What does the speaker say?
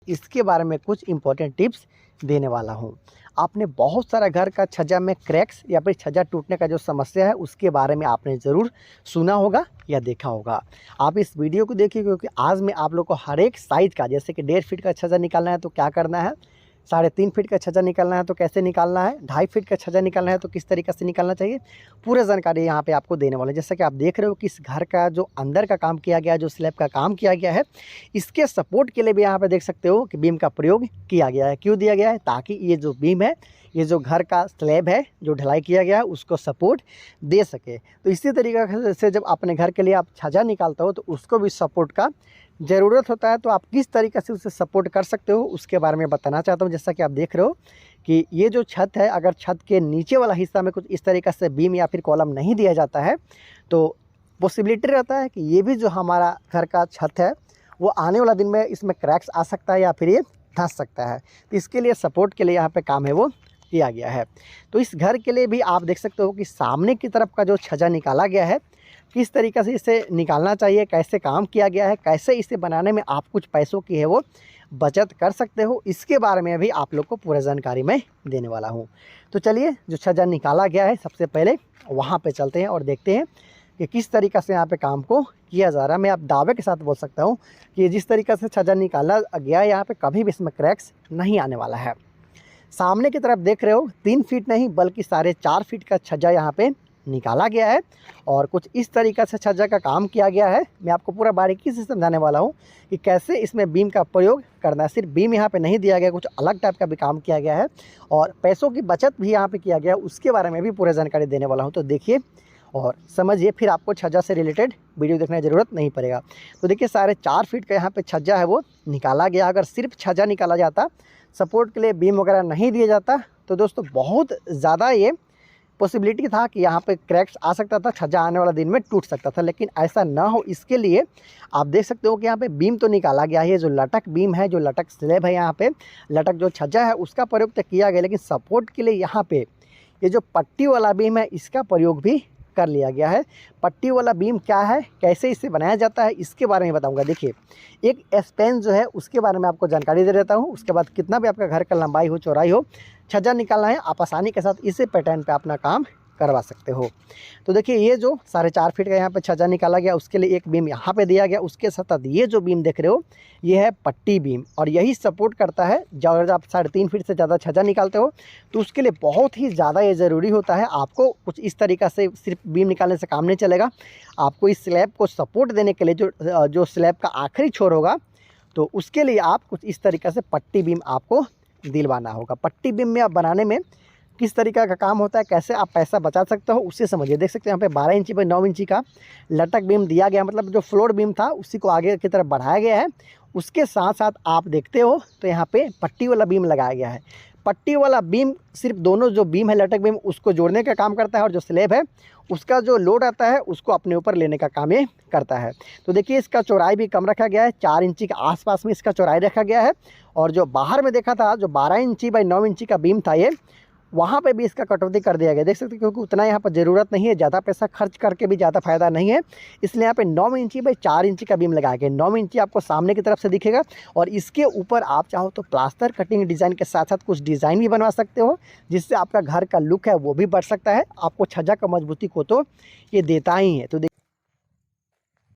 इसके बारे में कुछ इंपॉर्टेंट टिप्स देने वाला हूँ। आपने बहुत सारा घर का छज्जा में क्रैक्स या फिर छज्जा टूटने का जो समस्या है उसके बारे में आपने ज़रूर सुना होगा या देखा होगा। आप इस वीडियो को देखिए, क्योंकि आज मैं आप लोग को हर एक साइज़ का, जैसे कि 1.5 फीट का छज्जा निकालना है तो क्या करना है, 3.5 फीट का छज्जा निकालना है तो कैसे निकालना है, 2.5 फीट का छज्जा निकालना है तो किस तरीके से निकालना चाहिए, पूरा जानकारी यहाँ पे आपको देने वाला है। जैसा कि आप देख रहे हो कि इस घर का जो अंदर का काम किया गया है, जो स्लैब का काम किया गया है, इसके सपोर्ट के लिए भी यहाँ पे देख सकते हो कि बीम का प्रयोग किया गया है। क्यों दिया गया है? ताकि ये जो बीम है, ये जो घर का स्लैब है जो ढलाई किया गया है, उसको सपोर्ट दे सके। तो इसी तरीके से जब अपने घर के लिए आप छज्जा निकालते हो तो उसको भी सपोर्ट का ज़रूरत होता है। तो आप किस तरीके से उसे सपोर्ट कर सकते हो उसके बारे में बताना चाहता हूँ। जैसा कि आप देख रहे हो कि ये जो छत है, अगर छत के नीचे वाला हिस्सा में कुछ इस तरीके से बीम या फिर कॉलम नहीं दिया जाता है तो पॉसिबिलिटी रहता है कि ये भी जो हमारा घर का छत है वो आने वाला दिन में इसमें क्रैक्स आ सकता है या फिर ये धंस सकता है। तो इसके लिए सपोर्ट के लिए यहाँ पे काम है वो किया गया है। तो इस घर के लिए भी आप देख सकते हो कि सामने की तरफ का जो छज्जा निकाला गया है, किस तरीके से इसे निकालना चाहिए, कैसे काम किया गया है, कैसे इसे बनाने में आप कुछ पैसों की है वो बचत कर सकते हो, इसके बारे में भी आप लोग को पूरा जानकारी मैं देने वाला हूँ। तो चलिए, जो छज्जा निकाला गया है सबसे पहले वहाँ पे चलते हैं और देखते हैं कि किस तरीक़े से यहाँ पे काम को किया जा रहा है। मैं आप दावे के साथ बोल सकता हूँ कि जिस तरीक़े से छज्जा निकाला गया है यहाँ पे कभी भी इसमें क्रैक्स नहीं आने वाला है। सामने की तरफ देख रहे हो 3 फीट नहीं बल्कि 4.5 फीट का छज्जा यहाँ पे निकाला गया है और कुछ इस तरीक़े से छज्जा का काम किया गया है। मैं आपको पूरा बारीकी से समझाने वाला हूँ कि कैसे इसमें बीम का प्रयोग करना है। सिर्फ बीम यहाँ पे नहीं दिया गया, कुछ अलग टाइप का भी काम किया गया है और पैसों की बचत भी यहाँ पे किया गया है, उसके बारे में भी पूरा जानकारी देने वाला हूँ। तो देखिए और समझिए, फिर आपको छज्जा से रिलेटेड वीडियो देखने की ज़रूरत नहीं पड़ेगा। तो देखिए 4.5 फीट का यहाँ पे छज्जा है वो निकाला गया। अगर सिर्फ छज्जा निकाला जाता, सपोर्ट के लिए बीम वगैरह नहीं दिया जाता, तो दोस्तों बहुत ज़्यादा ये पॉसिबिलिटी था कि यहाँ पे क्रैक्स आ सकता था, छज्जा आने वाला दिन में टूट सकता था। लेकिन ऐसा ना हो इसके लिए आप देख सकते हो कि यहाँ पे बीम तो निकाला गया है। जो लटक बीम है, जो लटक स्लैब है, यहाँ पे लटक जो छज्जा है उसका प्रयोग तो किया गया, लेकिन सपोर्ट के लिए यहाँ पे ये जो पट्टी वाला बीम है इसका प्रयोग भी कर लिया गया है। पट्टी वाला बीम क्या है, कैसे इसे बनाया जाता है, इसके बारे में बताऊंगा। देखिए, एक स्पैन जो है उसके बारे में आपको जानकारी दे देता हूँ। उसके बाद कितना भी आपका घर का लंबाई हो, चौड़ाई हो, छज्जा निकालना है, आप आसानी के साथ इसी पैटर्न पे अपना काम करवा सकते हो। तो देखिए, ये जो 4.5 फीट का यहाँ पे छज्जा निकाला गया उसके लिए एक बीम यहाँ पे दिया गया। उसके साथ ये जो बीम देख रहे हो ये है पट्टी बीम और यही सपोर्ट करता है। जब आप 3.5 फीट से ज़्यादा छज्जा निकालते हो तो उसके लिए बहुत ही ज़्यादा ये ज़रूरी होता है। आपको कुछ इस तरीक़ा से सिर्फ बीम निकालने से काम नहीं चलेगा। आपको इस स्लैब को सपोर्ट देने के लिए जो स्लैब का आखिरी छोर होगा, तो उसके लिए आप कुछ इस तरीक़े से पट्टी बीम आपको दिलवाना होगा। पट्टी बीम में आप बनाने में किस तरीक़े का काम होता है, कैसे आप पैसा बचा सकते हो, उससे समझिए। देख सकते हैं यहाँ पे 12 इंची बाई 9 इंची का लटक बीम दिया गया, मतलब जो फ्लोर बीम था उसी को आगे की तरफ बढ़ाया गया है। उसके साथ साथ आप देखते हो तो यहाँ पे पट्टी वाला बीम लगाया गया है। पट्टी वाला बीम सिर्फ दोनों जो बीम है लटक बीम उसको जोड़ने का काम करता है और जो स्लैब है उसका जो लोड आता है उसको अपने ऊपर लेने का काम ये करता है। तो देखिए, इसका चौड़ाई भी कम रखा गया है, 4 इंची के आसपास में इसका चौड़ाई रखा गया है। और जो बाहर में देखा था, जो 12 इंची बाई 9 इंची का बीम था ये, वहाँ पे भी इसका कटौती कर दिया गया। देख सकते हैं, क्योंकि उतना यहाँ पर ज़रूरत नहीं है, ज़्यादा पैसा खर्च करके भी ज़्यादा फायदा नहीं है, इसलिए यहाँ पे 9 इंची बाई 4 इंची का बीम लगाया गया। 9 इंची आपको सामने की तरफ से दिखेगा और इसके ऊपर आप चाहो तो प्लास्टर कटिंग डिज़ाइन के साथ साथ कुछ डिज़ाइन भी बनवा सकते हो, जिससे आपका घर का लुक है वो भी बढ़ सकता है। आपको छज्जा का मजबूती को तो ये देता ही है। तो